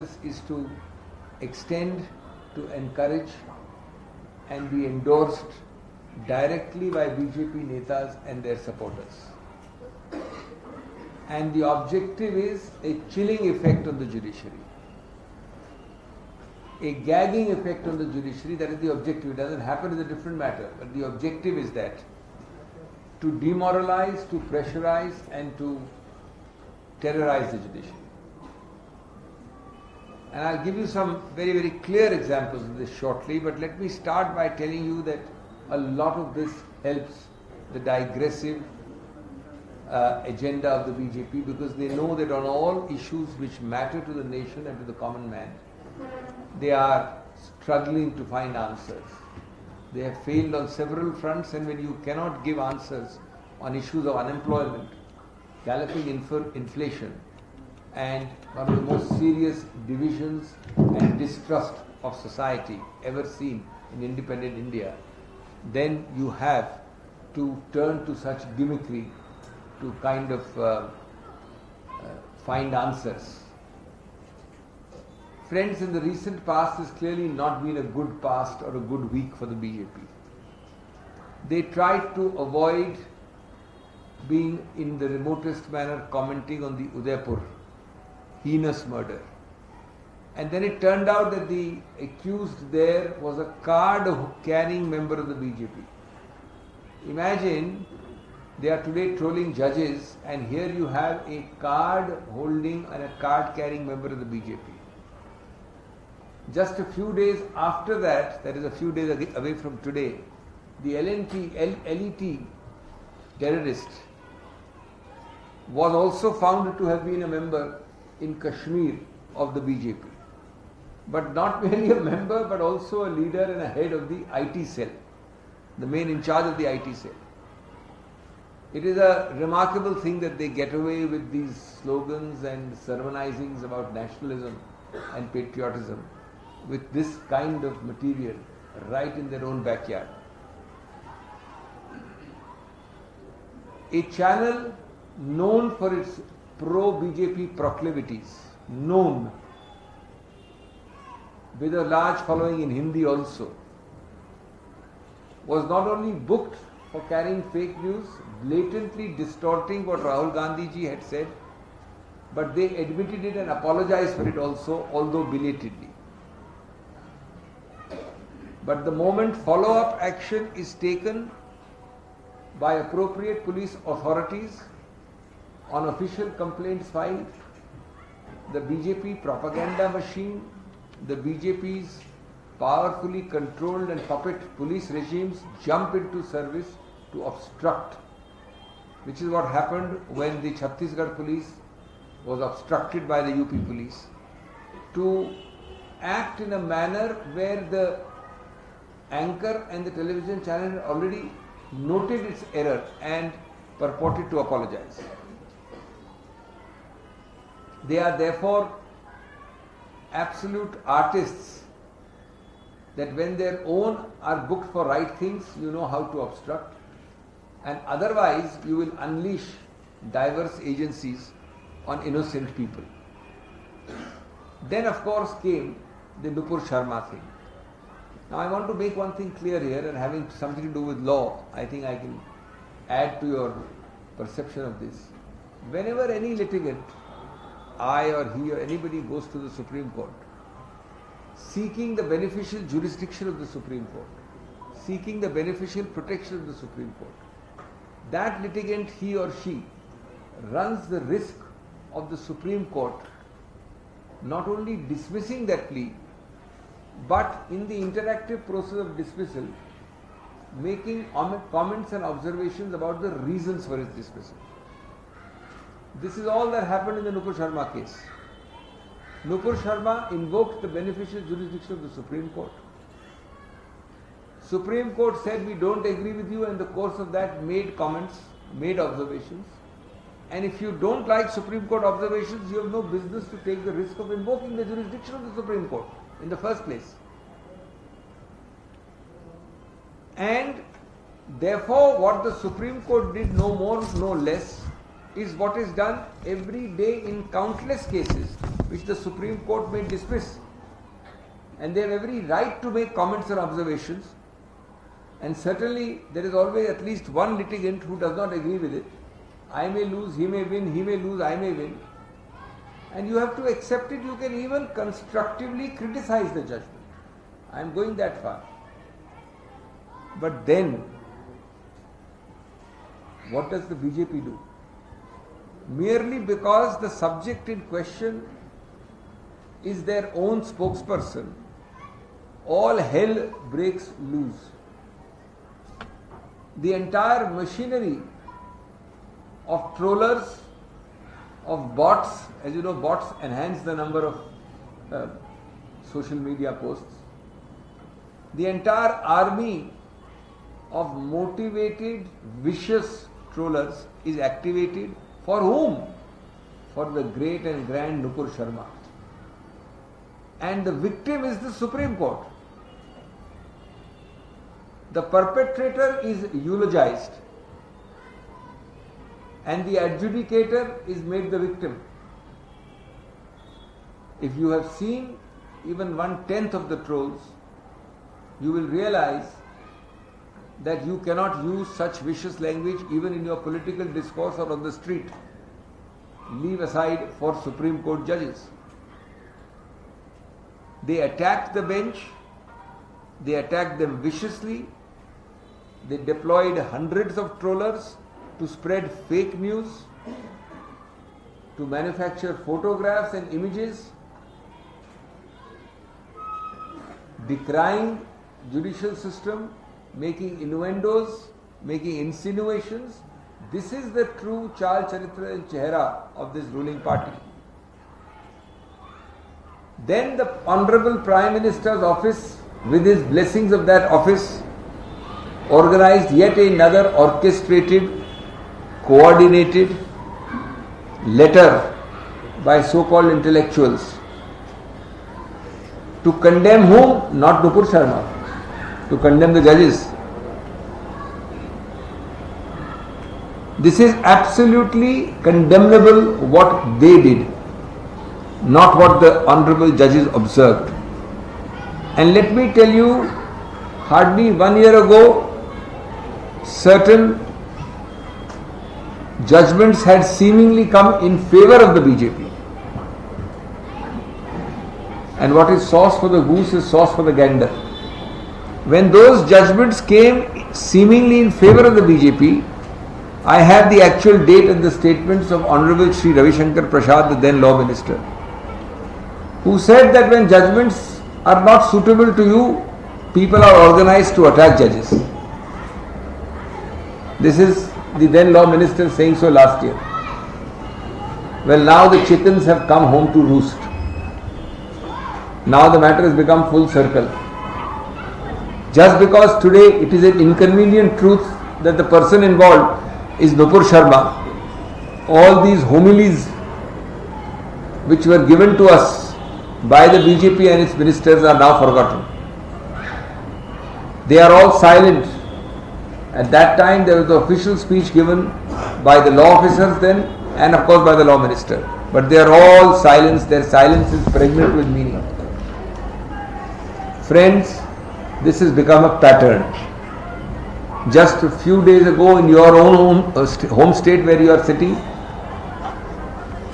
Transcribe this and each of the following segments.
is to extend, to encourage and be endorsed directly by BJP netas and their supporters. And the objective is a chilling effect on the judiciary. A gagging effect on the judiciary, that is the objective. It doesn't happen is a different matter, but the objective is that to demoralize, to pressurize and to terrorize the judiciary. And I'll give you some very, very clear examples of this shortly, but let me start by telling you that a lot of this helps the digressive agenda of the BJP, because they know that on all issues which matter to the nation and to the common man, they are struggling to find answers. They have failed on several fronts, and when you cannot give answers on issues of unemployment, galloping inflation, and one of the most serious divisions and distrust of society ever seen in independent India, then you have to turn to such gimmickry to kind of find answers. Friends, in the recent past has clearly not been a good past or a good week for the BJP. They tried to avoid being in the remotest manner commenting on the Udaipur heinous murder. And then it turned out that the accused there was a card-carrying member of the BJP. Imagine they are today trolling judges, and here you have a card-holding and a card-carrying member of the BJP. Just a few days after that, that is a few days away from today, the LET terrorist was also found to have been a member in Kashmir of the BJP. But not merely a member, but also a leader and a head of the IT cell, the man in charge of the IT cell. It is a remarkable thing that they get away with these slogans and sermonizings about nationalism and patriotism with this kind of material right in their own backyard. A channel known for its pro-BJP proclivities, known, with a large following in Hindi also, was not only booked for carrying fake news, blatantly distorting what Rahul Gandhi ji had said, but they admitted it and apologized for it also, although belatedly. But the moment follow-up action is taken by appropriate police authorities on official complaints filed, the BJP propaganda machine, the BJP's powerfully controlled and puppet police regimes jump into service to obstruct, which is what happened when the Chhattisgarh police was obstructed by the UP police, to act in a manner where the anchor and the television channel had already noted its error and purported to apologize. They are therefore absolute artists that when their own are booked for right things, you know how to obstruct, and otherwise you will unleash diverse agencies on innocent people. Then of course came the Nupur Sharma thing. Now I want to make one thing clear here, and having something to do with law, I think I can add to your perception of this. Whenever any litigant, I or he or anybody goes to the Supreme Court, seeking the beneficial jurisdiction of the Supreme Court, seeking the beneficial protection of the Supreme Court, that litigant, he or she, runs the risk of the Supreme Court not only dismissing that plea, but in the interactive process of dismissal, making comments and observations about the reasons for its dismissal. This is all that happened in the Nupur Sharma case. Nupur Sharma invoked the beneficial jurisdiction of the Supreme Court. Supreme Court said, we don't agree with you, and in the course of that made comments, made observations. And if you don't like Supreme Court observations, you have no business to take the risk of invoking the jurisdiction of the Supreme Court in the first place. And therefore, what the Supreme Court did, no more, no less, is what is done every day in countless cases which the Supreme Court may dismiss. And they have every right to make comments or observations. And certainly there is always at least one litigant who does not agree with it. I may lose, he may win, he may lose, I may win. And you have to accept it. You can even constructively criticize the judgment. I am going that far. But then, what does the BJP do? Merely because the subject in question is their own spokesperson, all hell breaks loose. The entire machinery of trollers, of bots, as you know, bots enhance the number of social media posts. The entire army of motivated, vicious trollers is activated. For whom? For the great and grand Nupur Sharma. And the victim is the Supreme Court. The perpetrator is eulogized and the adjudicator is made the victim. If you have seen even 1/10 of the trolls, you will realize that you cannot use such vicious language even in your political discourse or on the street. Leave aside for Supreme Court judges. They attacked the bench, they attacked them viciously, they deployed hundreds of trollers to spread fake news, to manufacture photographs and images, decrying judicial system, making innuendos, making insinuations. This is the true Chal Charitra and Chehra of this ruling party. Then the Honorable Prime Minister's office, with his blessings of that office, organized yet another orchestrated, coordinated letter by so-called intellectuals to condemn whom? Not Nupur Sharma, to condemn the judges. This is absolutely condemnable what they did, not what the honorable judges observed. And let me tell you, hardly 1 year ago, certain judgments had seemingly come in favor of the BJP. And what is sauce for the goose is sauce for the gander. When those judgments came seemingly in favor of the BJP, I have the actual date and the statements of Honorable Shri Ravi Shankar Prasad, the then Law Minister, who said that when judgments are not suitable to you, people are organized to attack judges. This is the then Law Minister saying so last year. Well, now the chickens have come home to roost. Now the matter has become full circle. Just because today it is an inconvenient truth that the person involved is Nupur Sharma, all these homilies which were given to us by the BJP and its ministers are now forgotten. They are all silent. At that time there was the official speech given by the law officers then and of course by the law minister. But they are all silent. Their silence is pregnant with meaning. Friends, this has become a pattern. Just a few days ago in your own home state where you are sitting,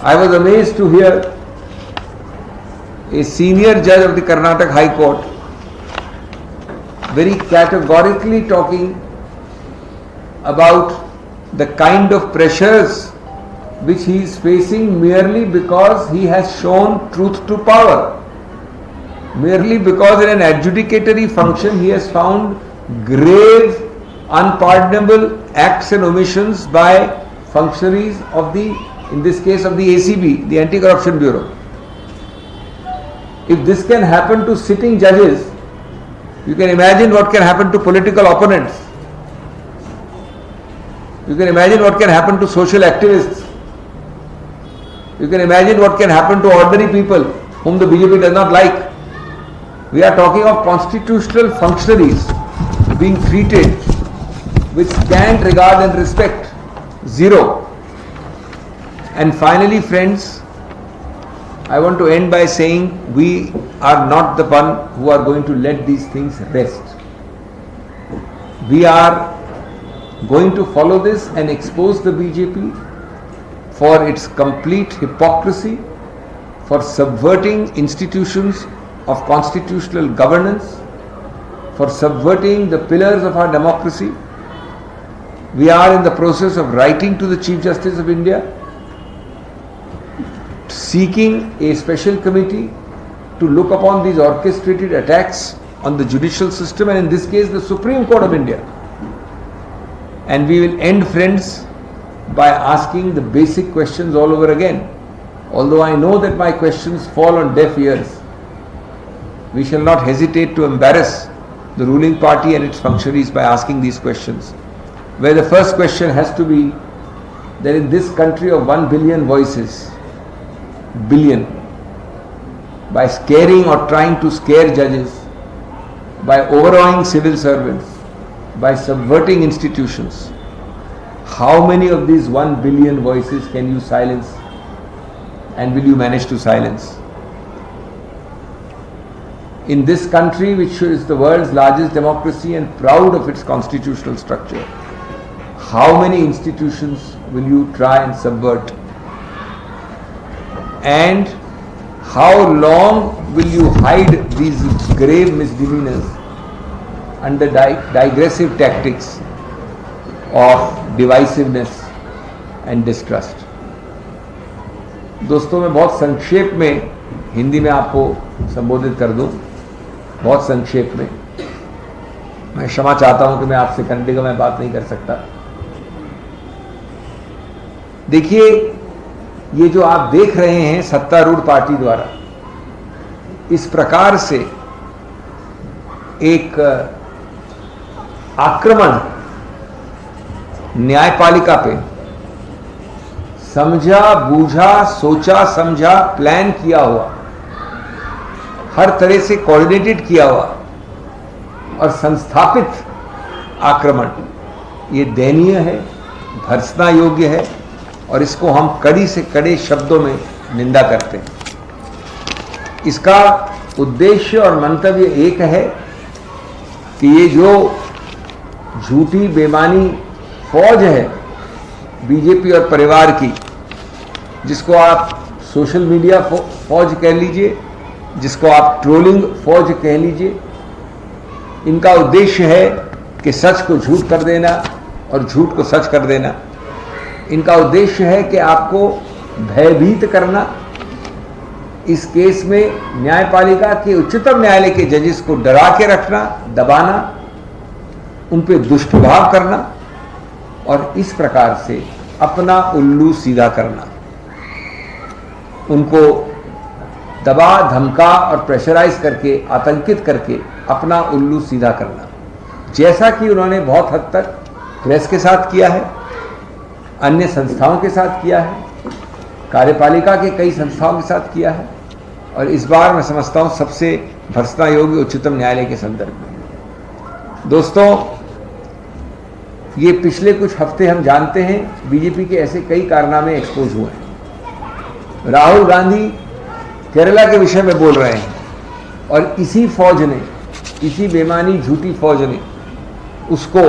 I was amazed to hear a senior judge of the Karnataka High Court very categorically talking about the kind of pressures which he is facing merely because he has shown truth to power. Merely because in an adjudicatory function he has found grave, unpardonable acts and omissions by functionaries of the, in this case of the ACB, the Anti-Corruption Bureau. If this can happen to sitting judges, you can imagine what can happen to political opponents. You can imagine what can happen to social activists. You can imagine what can happen to ordinary people whom the BJP does not like. We are talking of constitutional functionaries being treated with scant regard and respect. Zero. And finally, friends, I want to end by saying we are not the one who are going to let these things rest. We are going to follow this and expose the BJP for its complete hypocrisy, for subverting institutions of constitutional governance, for subverting the pillars of our democracy. We are in the process of writing to the Chief Justice of India, seeking a special committee to look upon these orchestrated attacks on the judicial system, and in this case the Supreme Court of India. And we will end, friends, by asking the basic questions all over again. Although I know that my questions fall on deaf ears, we shall not hesitate to embarrass the ruling party and its functionaries by asking these questions. Where the first question has to be that in this country of 1 billion voices, by scaring or trying to scare judges, by overawing civil servants, by subverting institutions, how many of these 1 billion voices can you silence, and will you manage to silence? In this country, which is the world's largest democracy and proud of its constitutional structure, how many institutions will you try and subvert? And how long will you hide these grave misdemeanors under digressive tactics of divisiveness and distrust? दोस्तों, मैं बहुत संक्षेप में हिंदी में आपको संबोधित कर दूं, बहुत संक्षेप में. मैं क्षमा चाहता हूं कि मैं आपसे कन्नड़ में बात नहीं कर सकता. देखिए, ये जो आप देख रहे हैं सत्तारूढ़ पार्टी द्वारा इस प्रकार से एक आक्रमण न्यायपालिका पे, समझा बूझा सोचा समझा प्लान किया हुआ, हर तरह से कोऑर्डिनेटेड किया हुआ और संस्थापित आक्रमण, ये दयनीय है, भर्त्सना योग्य है और इसको हम कड़ी से कड़े शब्दों में निंदा करते हैं. इसका उद्देश्य और मंतव्य एक है कि ये जो झूठी बेमानी फौज है बीजेपी और परिवार की, जिसको आप सोशल मीडिया फौज कह लीजिए, जिसको आप ट्रोलिंग फौज कह लीजिए, इनका उद्देश्य है कि सच को झूठ कर देना और झूठ को सच कर देना. इनका उद्देश्य है कि आपको भयभीत करना. इस केस में न्यायपालिका के उच्चतम न्यायालय के जजेस को डरा के रखना, दबाना, उन पे दुष्प्रभाव करना और इस प्रकार से अपना उल्लू सीधा करना, उनको दबा धमका और प्रेशराइज करके, आतंकित करके अपना उल्लू सीधा करना, जैसा कि उन्होंने बहुत हद तक प्रेस के साथ किया है, अन्य संस्थाओं के साथ किया है, कार्यपालिका के कई संस्थाओं के साथ किया है और इस बार मैं समझता हूं सबसे भर्त्सना योग्य उच्चतम न्यायालय के संदर्भ में. दोस्तों, ये पिछले कुछ हफ्ते हम जानते हैं बीजेपी के ऐसे कई कारनामे एक्सपोज हुए हैं. राहुल गांधी केरला के विषय में बोल रहे हैं और इसी फौज ने, इसी बेमानी झूठी फौज ने उसको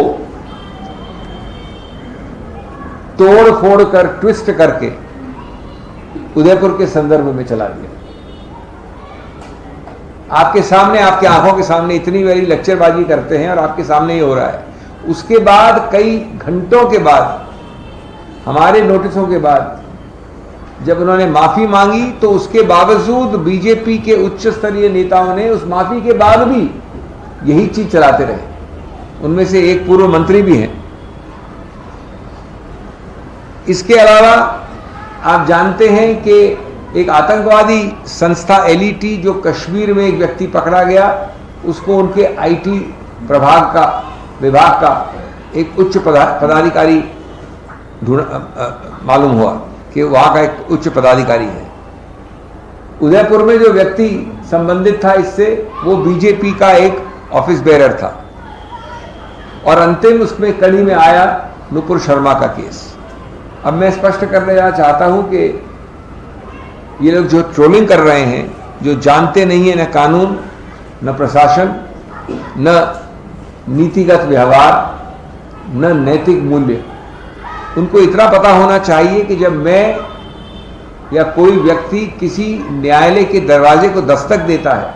तोड़ फोड़ कर, ट्विस्ट करके उदयपुर के संदर्भ में चला दिया. आपके सामने, आपके आंखों के सामने इतनी बड़ी लेक्चरबाजी करते हैं और आपके सामने ही हो रहा है. उसके बाद कई घंटों के बाद, हमारे नोटिसों के बाद, जब उन्होंने माफी मांगी तो उसके बावजूद बीजेपी के उच्च स्तरीय नेताओं ने उस माफी के बाद भी यही चीज चलाते रहे. उनमें से एक पूर्व मंत्री भी हैं. इसके अलावा आप जानते हैं कि एक आतंकवादी संस्था एलईटी, जो कश्मीर में एक व्यक्ति पकड़ा गया, उसको उनके आईटी विभाग का एक उच्च पदाधिकारी मालूम हुआ कि वहां का एक उच्च पदाधिकारी है. उदयपुर में जो व्यक्ति संबंधित था इससे, वो बीजेपी का एक ऑफिस बेरर था और अंतिम उसमें कड़ी में आया नुपुर शर्मा का केस. अब मैं स्पष्ट कर देना चाहता हूं कि ये लोग जो ट्रोलिंग कर रहे हैं, जो जानते नहीं है न कानून, न प्रशासन, न नीतिगत व्यवहार, न नैतिक मूल्य, उनको इतना पता होना चाहिए कि जब मैं या कोई व्यक्ति किसी न्यायालय के दरवाजे को दस्तक देता है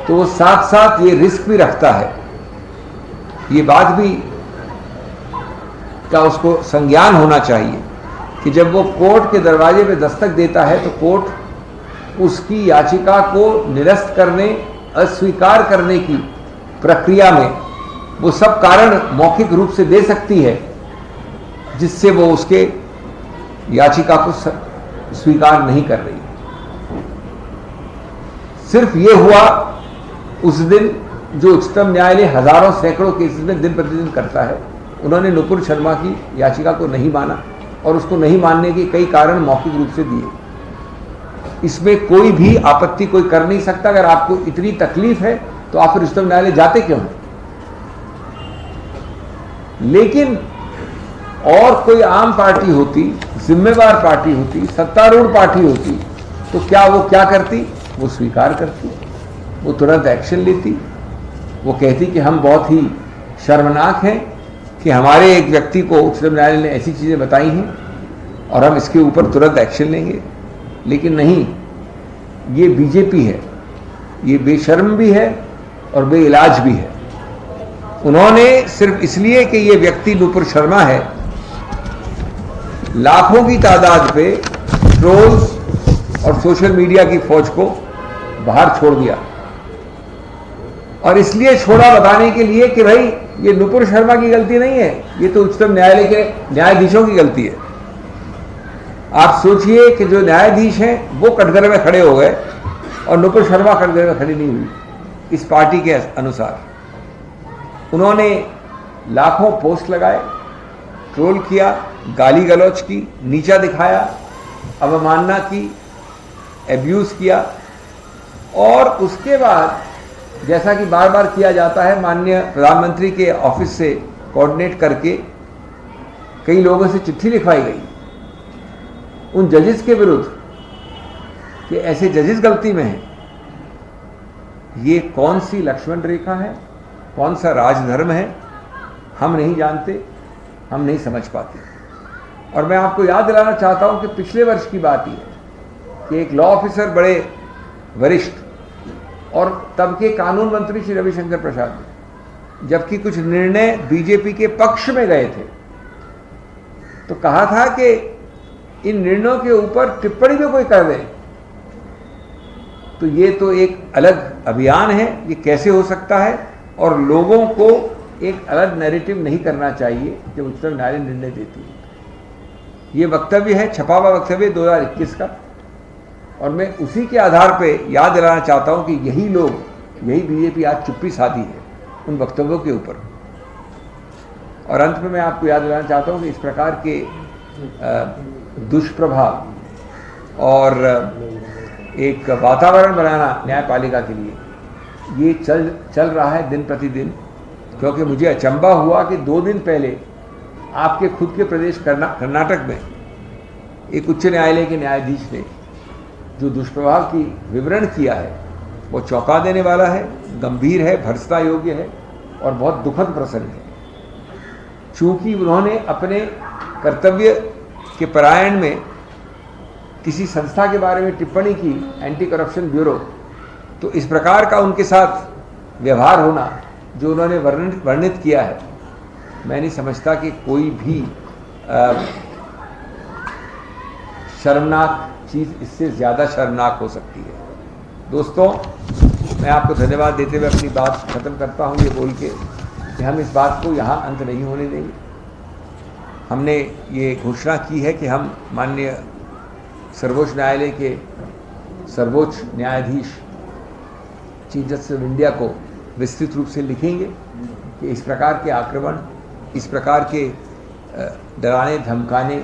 तो वो साथ साथ ये रिस्क भी रखता है, ये बात भी का उसको संज्ञान होना चाहिए कि जब वो कोर्ट के दरवाजे पे दस्तक देता है तो कोर्ट उसकी याचिका को निरस्त करने, अस्वीकार करने की प्रक्रिया में वो सब कारण मौखिक रूप से दे सकती है जिससे वो उसके याचिका को स्वीकार नहीं कर रही। सिर्फ ये हुआ उस दिन जो उच्चतम न्यायालय हजारों सैकड़ों केसेस में दिन प्रतिदिन करता है, उन्होंने नुपुर शर्मा की याचिका को नहीं माना और उसको नहीं मानने के कई कारण मौखिक रूप से दिए। इसमें कोई भी आपत्ति कोई कर नहीं सकता। अगर आपको इतनी तकलीफ है तो आप फिर उच्चतम न्यायालय जाते क्यों हैं? लेकिन और कोई आम पार्टी होती, जिम्मेवार पार्टी होती, सत्तारूढ़ पार्टी होती तो क्या वो क्या करती? वो स्वीकार करती, वो तुरंत एक्शन लेती, वो कहती कि हम बहुत ही शर्मनाक हैं कि हमारे एक व्यक्ति को उच्चतम न्यायालय ने ऐसी चीज़ें बताई हैं और हम इसके ऊपर तुरंत एक्शन लेंगे। लेकिन नहीं, ये बीजेपी है, ये बेशर्म भी है और बेइलाज भी है। उन्होंने सिर्फ इसलिए कि ये व्यक्ति नुपुर शर्मा है, लाखों की तादाद पे ट्रोल्स और सोशल मीडिया की फौज को बाहर छोड़ दिया। और इसलिए छोड़ा बताने के लिए कि भाई ये नुपुर शर्मा की गलती नहीं है, ये तो उच्चतम न्यायालय के न्यायाधीशों की गलती है। आप सोचिए कि जो न्यायाधीश हैं वो कटघरे में खड़े हो गए और नुपुर शर्मा कटघरे में खड़ी नहीं हुई। इस पार्टी के अनुसार उन्होंने लाखों पोस्ट लगाए, ट्रोल किया, गाली गलौज की, नीचा दिखाया, अवमानना की, एब्यूज किया और उसके बाद जैसा कि बार बार किया जाता है, माननीय प्रधानमंत्री के ऑफिस से कोऑर्डिनेट करके कई लोगों से चिट्ठी लिखवाई गई उन जजेस के विरुद्ध कि ऐसे जजेस गलती में हैं। ये कौन सी लक्ष्मण रेखा है, कौन सा राजधर्म है, हम नहीं जानते, हम नहीं समझ पाते। और मैं आपको याद दिलाना चाहता हूं कि पिछले वर्ष की बात ही है कि एक लॉ ऑफिसर, बड़े वरिष्ठ और तब के कानून मंत्री श्री रविशंकर प्रसाद ने, जबकि कुछ निर्णय बीजेपी के पक्ष में गए थे, तो कहा था कि इन निर्णयों के ऊपर टिप्पणी भी कोई कर दे तो ये तो एक अलग अभियान है, ये कैसे हो सकता है, और लोगों को एक अलग नैरेटिव नहीं करना चाहिए जब उच्चतम न्यायालय निर्णय देती है। ये वक्तव्य है, छपा हुआ वक्तव्य 2021 का, और मैं उसी के आधार पे याद दिलाना चाहता हूं कि यही लोग, यही बीजेपी आज चुप्पी साधी है उन वक्तव्यों के ऊपर। और अंत में मैं आपको याद दिलाना चाहता हूं कि इस प्रकार के दुष्प्रभाव और एक वातावरण बनाना न्यायपालिका के लिए ये चल रहा है दिन प्रतिदिन। क्योंकि मुझे अचंभा हुआ कि 2 दिन पहले आपके खुद के प्रदेश कर्नाटक में एक उच्च न्यायालय के न्यायाधीश ने जो दुष्प्रभाव की विवरण किया है वो चौंका देने वाला है, गंभीर है, भर्त्सना योग्य है और बहुत दुखद प्रसंग है। चूंकि उन्होंने अपने कर्तव्य के परायण में किसी संस्था के बारे में टिप्पणी की, एंटी करप्शन ब्यूरो, तो इस प्रकार का उनके साथ व्यवहार होना जो उन्होंने वर्णित किया है, मैं नहीं समझता कि कोई भी शर्मनाक चीज़ इससे ज़्यादा शर्मनाक हो सकती है। दोस्तों, मैं आपको धन्यवाद देते हुए अपनी बात ख़त्म करता हूँ ये बोल के कि हम इस बात को यहाँ अंत नहीं होने देंगे। हमने ये घोषणा की है कि हम माननीय सर्वोच्च न्यायालय के सर्वोच्च न्यायाधीश चीफ जस्टिस ऑफ इंडिया को विस्तृत रूप से लिखेंगे कि इस प्रकार के आक्रमण, इस प्रकार के डराने धमकाने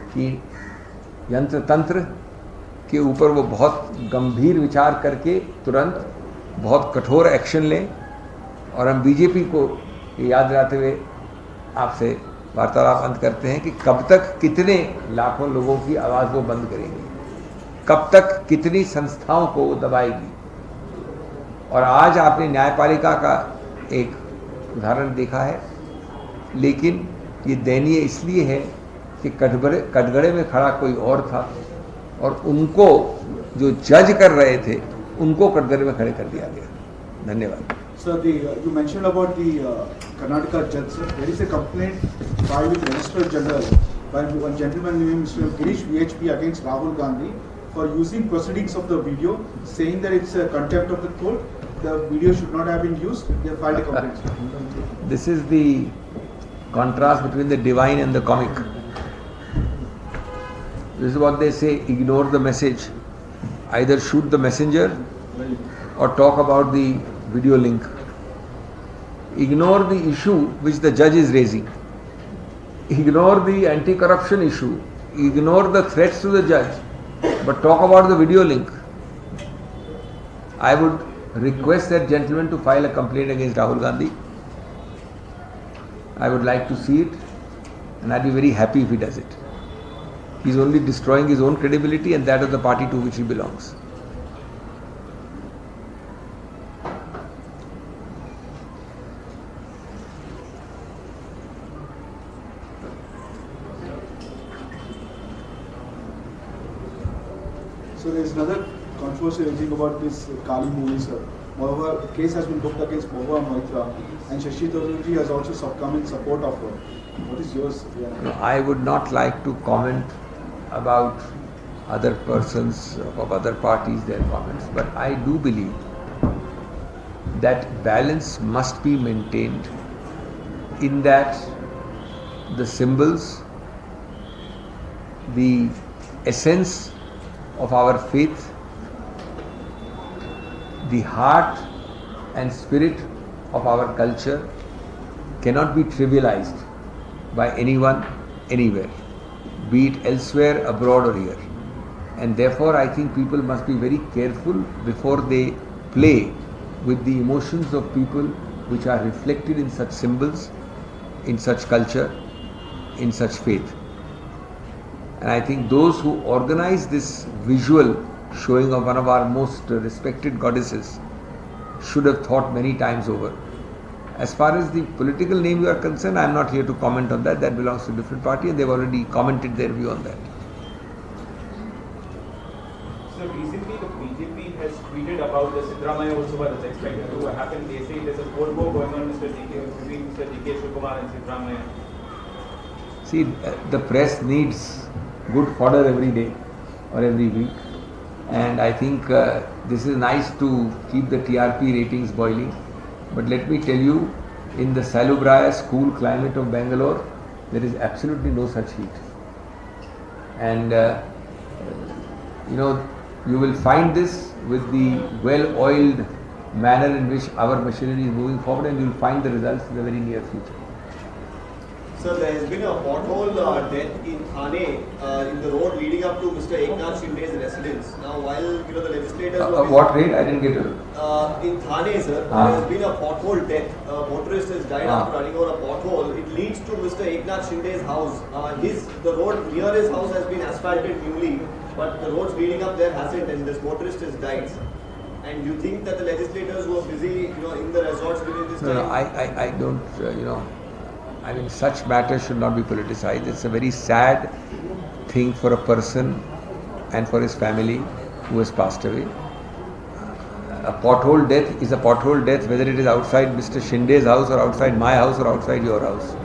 की यंत्र तंत्र के ऊपर वो बहुत गंभीर विचार करके तुरंत बहुत कठोर एक्शन लें। और हम बीजेपी को ये याद दिलाते हुए आपसे वार्तालाप अंत करते हैं कि कब तक कितने लाखों लोगों की आवाज़ वो बंद करेंगे। कब तक कितनी संस्थाओं को दबाएगी। और आज आपने न्यायपालिका का एक उदाहरण देखा है, लेकिन ये दयनीय इसलिए है कि कटघरे में खड़ा कोई और था और उनको जो जज कर रहे थे उनको कटघरे में खड़े कर दिया गया। धन्यवाद। Sir, you mentioned about the Karnataka judge. Sir, there is a complaint filed with the Registrar General by one gentleman named Mr. Girish VHP against Rahul Gandhi for using proceedings of the video, saying that it's a contempt of the court. The video should not have been used. They filed a complaint. This is the contrast between the divine and the comic. This is what they say: ignore the message. Either shoot the messenger or talk about the video link. Ignore the issue which the judge is raising. Ignore the anti-corruption issue. Ignore the threats to the judge. But talk about the video link. I would request that gentleman to file a complaint against Rahul Gandhi. I would like to see it, and I'd be very happy if he does it. He's only destroying his own credibility and that of the party to which he belongs. So there is another controversy raging about this Kali movie, sir. Moreover, a case has been booked against Mohua Maitra, and Shashi Tharoorji has also come in support of her. What is yours? No, I would not like to comment about other persons of other parties, their comments, but I do believe that balance must be maintained in that the symbols, the essence of our faith, the heart and spirit of our culture cannot be trivialized by anyone, anywhere, be it elsewhere, abroad or here. And therefore I think people must be very careful before they play with the emotions of people which are reflected in such symbols, in such culture, in such faith. And I think those who organize this visual showing of one of our most respected goddesses should have thought many times over. As far as the political name you are concerned, I am not here to comment on that. That belongs to a different party and they have already commented their view on that. So recently the BJP has tweeted about the Siddaramaiah Utsav that's expected to happen. They say there's a cold war going on between Mr. D.K. Shivakumar and Siddaramaiah. See, the press needs good fodder every day or every week. And I think this is nice to keep the TRP ratings boiling. But let me tell you, in the salubrious, cool climate of Bangalore, there is absolutely no such heat. And you will find this with the well-oiled manner in which our machinery is moving forward, and you will find the results in the very near future. Sir, there has been a pothole death in Thane, in the road leading up to Mr. Eknath Shinde's residence. Now, while the legislators what rate? I didn't get it. In Thane, sir, there has been a pothole death. A motorist has died after running over a pothole. It leads to Mr. Eknath Shinde's house. The road near his house has been asphalted newly, but the roads leading up there hasn't, and this motorist has died. And you think that the legislators who are busy, in the resorts during this time? No, I don't, I mean, such matters should not be politicized. It's a very sad thing for a person and for his family who has passed away. A pothole death is a pothole death, whether it is outside Mr. Shinde's house or outside my house or outside your house.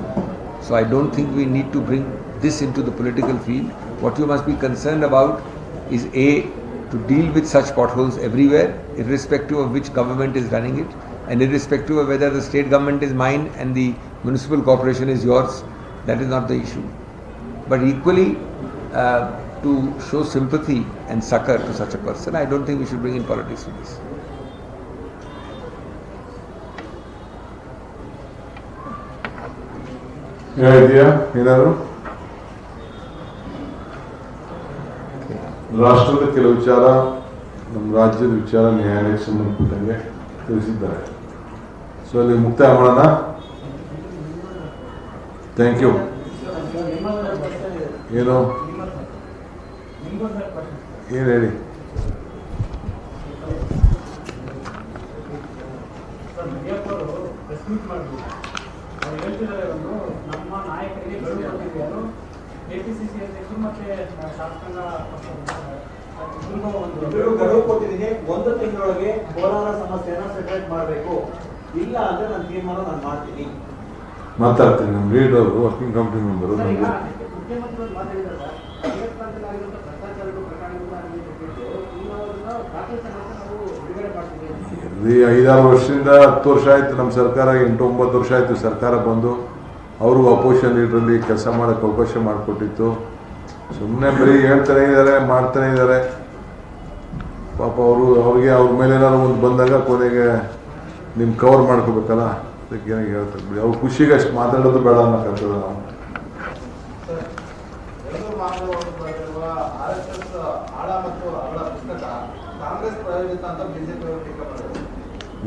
So I don't think we need to bring this into the political field. What you must be concerned about is to deal with such potholes everywhere, irrespective of which government is running it, and irrespective of whether the state government is mine and the municipal corporation is yours. That is not the issue. But equally, to show sympathy and succor to such a person, I don't think we should bring in politics to this. ರಾಷ್ಟ್ರದ ಕೆಲವು ವಿಚಾರ ನಮ್ಮ ರಾಜ್ಯದ ವಿಚಾರ ನ್ಯಾಯಾಲಯಕ್ಕೆ ಸಂಬಂಧಪಟ್ಟಂಗೆ ತಿಳಿಸಿದ್ದಾರೆ. So ಅಲ್ಲಿ ಮುಕ್ತಾಯ ಮಾಡೋಣ. Thank you. ಏನು ಏನು ಹೇಳಿ? ನಮ್ಮ ನಾಯಕರಿಗೆ ಕೆಪಿಸಿಸಿ ಅಧ್ಯಕ್ಷರು ಮತ್ತೆ ಶಾಸಕಾಂಗ ಗಡುವು ಕೊಟ್ಟಿದ್ದೀನಿ. 1 ತಿಂಗಳೊಳಗೆ ಕೋಲಾರ ಸಮಸ್ಯೆನ ಸೆಪರೇಟ್ ಮಾಡಬೇಕು, ಇಲ್ಲ ಅಂದ್ರೆ ನಾನು ತೀರ್ಮಾನ ನಾನು ಮಾಡ್ತೀನಿ. ಮಾತಾಡ್ತೀನಿ. ನಮ್ಮ ಲೀಡರ್ ವರ್ಕಿಂಗ್ ಕಮಿಟಿ ಮೆಂಬರು ಮುಖ್ಯಮಂತ್ರಿಗಳು ಮಾತಾಡಿದ್ದಾರೆ. ಭ್ರಷ್ಟಾಚಾರಗಳು ಇಲ್ಲಿ 5-6 ವರ್ಷದಿಂದ 10 ವರ್ಷ ಆಯ್ತು ನಮ್ಮ ಸರ್ಕಾರ, 8-9 ವರ್ಷ ಆಯ್ತು ಸರ್ಕಾರ ಬಂದು. ಅವ್ರಿಗೂ ಅಪೋಸಿಷನ್ ಲೀಡ್ರಲ್ಲಿ ಕೆಲಸ ಮಾಡೋಕ್ಕೆ ಅವಕಾಶ ಮಾಡಿಕೊಟ್ಟಿತ್ತು. ಸುಮ್ಮನೆ ಬರೀ ಹೇಳ್ತಾನೆ ಇದ್ದಾರೆ, ಮಾಡ್ತಾನೆ ಇದ್ದಾರೆ. ಪಾಪ ಅವ್ರಿಗೆ ಅವ್ರ ಮೇಲೆ ಏನಾದ್ರು ಒಂದು ಬಂದಾಗ ಕೊನೆಗೆ ನಿಮ್ಮ ಕವರ್ ಮಾಡ್ಕೋಬೇಕಲ್ಲ, ಅದಕ್ಕೆ ಏನಾಗಿ ಹೇಳ್ತಾರೆ ಬಿಡಿ. ಅವ್ರ ಖುಷಿಗೆ ಅಷ್ಟು ಮಾತಾಡೋದು ಬೇಡ ಅನ್ನೋಕ್ಕಾಗ್ತದೆ ನಾವು.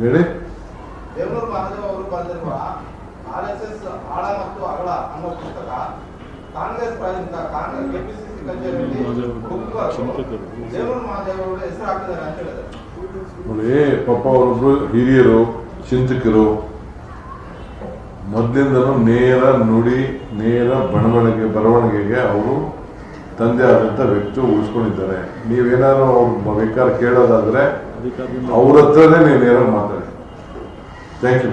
ಹೇಳಿ. ದೇವನೂರು ಮಹಾದೇವ್ ಅವರು ಬರೆದಿರುವ RSS ಆಳ ಮತ್ತು ಅಗಳ ಅನ್ನೋ ಪುಸ್ತಕ ಕಾಂಗ್ರೆಸ್ ಪ್ರಾಯೋಜಿತ ಕಾಂಗ್ರೆಸ್ ಕೆಪಿಸಿಸಿ ಕಚೇರಿಯಲ್ಲಿ ದೇವನೂರು ಮಹಾದೇವ್ ಅವರ ಹೆಸರು ಹಾಕಿದ್ದಾರೆ ಅಂತ ಹೇಳಿದ್ದಾರೆ. ನೋಡಿ ಪಾಪ ಅವರೊಬ್ರು ಹಿರಿಯರು, ಚಿಂತಕರು, ಮೊದಲಿಂದನೂ ನೇರ ನುಡಿ, ನೇರ ಬರವಣಿಗೆಗೆ ಅವರು ತಂದೆ ಆದಂಥ ವ್ಯಕ್ತಿ ಉಳಿಸ್ಕೊಂಡಿದ್ದಾರೆ. ನೀವೇನಾದ್ರು ಅವ್ರ ಬೇಕಾದ್ರೆ ಕೇಳೋದಾದ್ರೆ ಅವ್ರ ಹತ್ರನೇ ನೀವು ನೇರ ಮಾತಾಡಿ. Thank you.